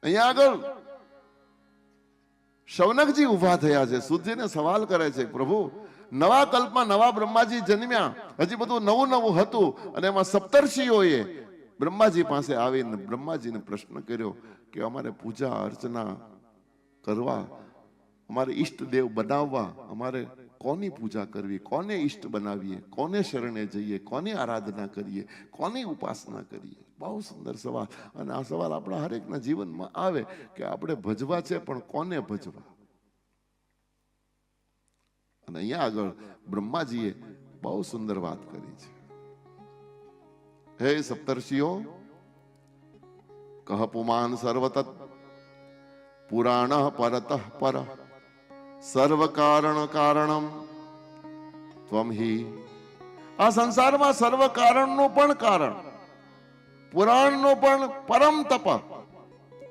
અહીંયા આગળ શૌનકજી ઉભા થયા છે, સુધજીને સવાલ કરે છે, પ્રભુ નવા કલ્પમાં નવા બ્રહ્માજી જન્મ્યા, હજી બધું નવું નવું હતું, અને એમાં સપ્તર્ષિઓએ બ્રહ્માજી પાસે આવીને બ્રહ્માજીને પ્રશ્ન કર્યો કે અમારે પૂજા અર્ચના કરવા, અમારે ઈષ્ટદેવ બનાવવા, અમારે કોની પૂજા કરવી, કોને ઈષ્ટ બનાવીએ, કોને શરણે જઈએ, કોની આરાધના કરીએ, કોની ઉપાસના કરીએ? બહુ સુંદર સવાલ. અને આ સવાલ આપણા હરેકના જીવનમાં આવે કે આપણે ભજવા છે, પણ કોને ભજવા? અને અહીંયા આગળ બ્રહ્માજીએ બહુ સુંદર વાત કરી છે. હે સપ્તર્ષિઓ, કહ પુમાન સર્વતત પુરાણ પરતઃ પર સર્વ કારણ કારણમ ત્વમ હિ. આ સંસારમાં સર્વ કારણનું પણ કારણ, પુરાણનું પણ પરમ તપ.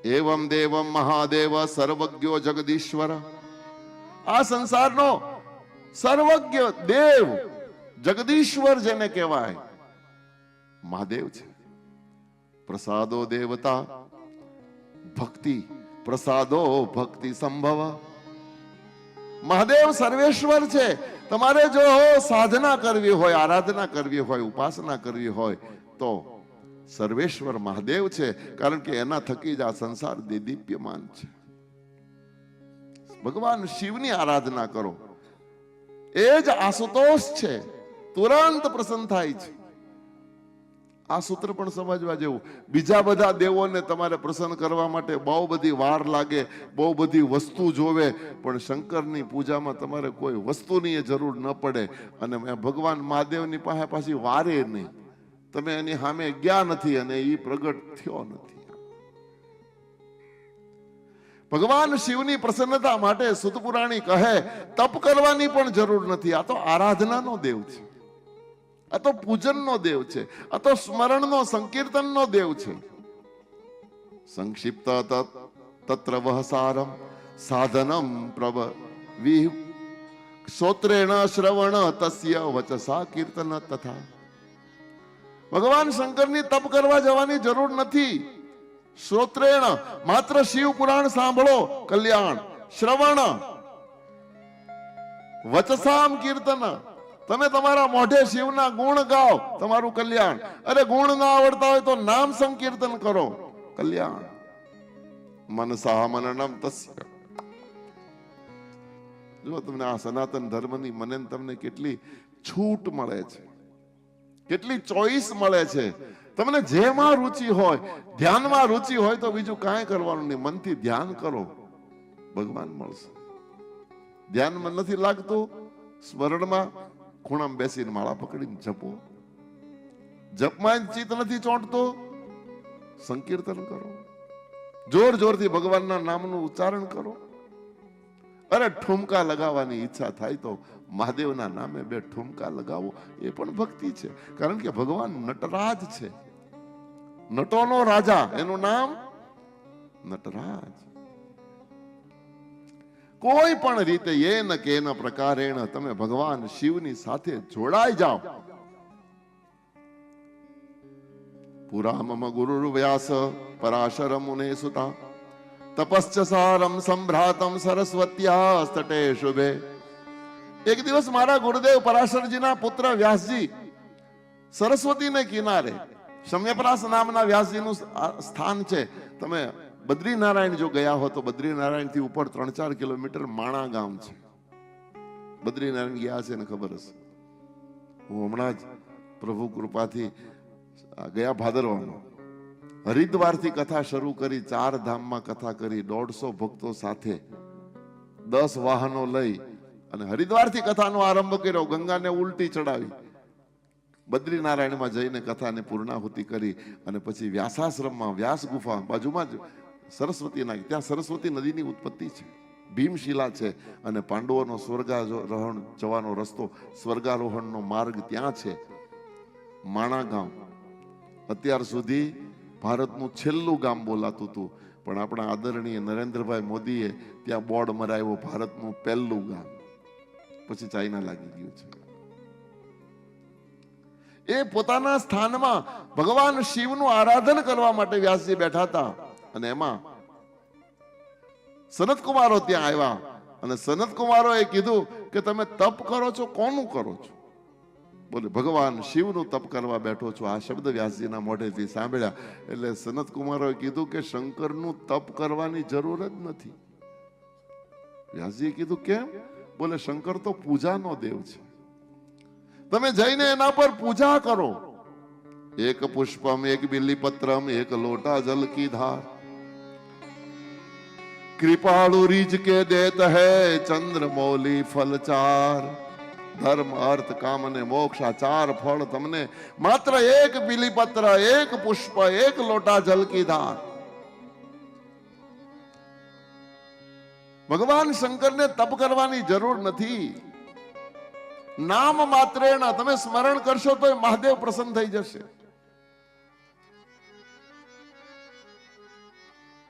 એવમ દેવમ મહાદેવ સર્વજ્ઞો જગદીશ્વર. આ સંસારનો સર્વજ્ઞ દેવ જગદીશ્વર જેને કહેવાય મહાદેવ છે. પ્રસાદો દેવતા ભક્તિ, પ્રસાદો ભક્તિ સંભવ. મહાદેવ સર્વેશ્વર છે. તમારે જો સાધના કરવી હોય, આરાધના કરવી હોય, ઉપાસના કરવી હોય તો સર્વેશ્વર મહાદેવ છે, કારણ કે એના થકી જ આ સંસાર દેદીપ્યમાન છે. ભગવાન શિવની આરાધના કરો, એ જ આશુતોષ છે, તુરંત પ્રસન્ન થાય છે. આ સૂત્ર પણ સમજવા જેવું. બીજા બધા દેવોને તમારે પ્રસન્ન કરવા માટે બહુ બધી વાર લાગે, બહુ બધી વસ્તુ જોવે, પણ શંકરની પૂજામાં તમારે કોઈ વસ્તુની જરૂર ન પડે. અને ભગવાન મહાદેવની પાસે પાછી વારે નહીં. તમે એની સામે ગયા નથી અને એ પ્રગટ થયો નથી. ભગવાન શિવની પ્રસન્નતા માટે સુત પુરાણી કહે તપ કરવાની પણ જરૂર નથી. આ તો આરાધનાનો દેવ છે, આ તો પૂજનનો દેવ છે, આ તો સ્મરણનો સંકીર્તનનો દેવ છે. સંક્ષિપ્ત તત્ર વહસારમ સાધનમ પ્રભવિ શ્રોત્રેણ શ્રવણ તસ્ય વચસા કીર્તન તથા. ભગવાન શંકરની તપ કરવા જવાની જરૂર નથી. શ્રોત્રેણ માત્ર શિવ પુરાણ સાંભળો, કલ્યાણ. શ્રવણ વચસામ કીર્તન, તમે તમારા મોઢે શિવના ગુણ ગાઓ, તમારું કલ્યાણ. અરે ગુણ ના આવડતા હોય તો નામ સંકીર્તન કરો, કલ્યાણ. મનસા મનનમ તસ્ય. જો તમને આ સનાતન ધર્મની મને તમને કેટલી છૂટ મળે છે, કેટલી ચોઈસ મળે છે. તમને જેમાં રુચિ હોય, ધ્યાનમાં રુચિ હોય તો બીજું કાંઈ કરવાનું નહીં. મનથી ધ્યાન કરો, ભગવાન મળશે. ધ્યાનમાં નથી લાગતું, સ્મરણમાં ખૂણામાં બેસીને માળા પકડીને જપો. જપમાં ચિત્ત નથી ચોંટતો, સંકીર્તન કરો, જોર જોરથી ભગવાનના નામનું ઉચ્ચારણ કરો. અરે ઠુમકા લગાવવાની ઈચ્છા થાય તો મહાદેવના નામે 2 ઠુમકા લગાવો, એ પણ ભક્તિ છે. કારણ કે ભગવાન નટરાજ છે, નટોનો રાજા, એનું નામ નટરાજ. કોઈ પણ રીતે એન કેન પ્રકારેણ તમે ભગવાન શિવની સાથે જોડાઈ જાઓ. પુરા મમ ગુરુ વ્યાસ પરાશર મુને સુતા તપશ્ચ સારમ સંભ્રાતમ સરસ્વત્યા તટે શુભે. એક દિવસ મારા ગુરુદેવ પરાશરજીના પુત્ર વ્યાસજી સરસ્વતીને કિનારે, સમ્યપરાસ નામના વ્યાસજીનું સ્થાન છે. તમે બદ્રીનારાયણ જો ગયા હો તો બદ્રીનારાયણ થી ઉપર 3-4 કિલોમીટર માણા ગામ છે. બદ્રીનારાયણ ગયા છે ને ખબર હશે. હું હમણાં જ પ્રભુ કૃપાથી ગયા ભાદરવામાં હરિદ્વારથી કથા શરૂ કરી, 4 ધામમાં કથા કરી, 150 ભક્તો સાથે 10 વાહનો લઈ અને હરિદ્વારથી કથાનો આરંભ કર્યો. ગંગાને ઉલટી ચડાવી, બદ્રીનારાયણમાં જઈને કથાને પૂર્ણાહુતિ કરી અને પછી વ્યાસાશ્રમમાં, વ્યાસ ગુફા બાજુમાં જ સરસ્વતીના, ત્યાં સરસ્વતી નદીની ઉત્પત્તિ છે, ભીમશિલા છે અને પાંડવોનો સ્વર્ગારોહણ જવાનો રસ્તો, સ્વર્ગારોહણનો માર્ગ ત્યાં છે. માણા ગામ અત્યાર સુધી ભારતનું છેલ્લું ગામ બોલાતું હતું, પણ આપણા આદરણીય નરેન્દ્રભાઈ મોદીએ ત્યાં બોર્ડ મરાવ્યો, ભારતનું પહેલું ગામ. પછી ચાઇના લાગી ગયું છે. એ પોતાના સ્થાનમાં ભગવાન શિવનું આરાધન કરવા માટે વ્યાસજી બેઠા હતા. અને એમાં સનત કુમારો ત્યાં આવ્યા અને સનત કુમારોએ કીધું કે તમે તપ કરો છો, કોનું કરો છો? બોલે ભગવાન શિવનું તપ કરવા બેઠો છો. આ શબ્દ વ્યાસજીના મોઢેથી સાંભળ્યા એટલે સનત કુમારોએ કીધું કે શંકરનું તપ કરવાની જરૂર જ નથી. વ્યાસજીએ કીધું કેમ? બોલે શંકર તો પૂજાનો દેવ છે, તમે જઈને એના પર પૂજા કરો. એક પુષ્પમ એક બિલ્લીપત્રમ એક લોટા જલ કી ધાર, કૃપાળુ રીજ કે દેત હૈ ચંદ્ર મૌલી ફલ ચાર. ધર્મ અર્થ કામ અને મોક્ષ આ ચાર ફળ તમને માત્ર એક બિલીપત્ર, એક પુષ્પ, એક લોટા જલ કી ધાર. ભગવાન શંકરને તપ કરવાની જરૂર નથી. નામ માત્રેના તમે સ્મરણ કરશો તો મહાદેવ પ્રસન્ન થઈ જશે.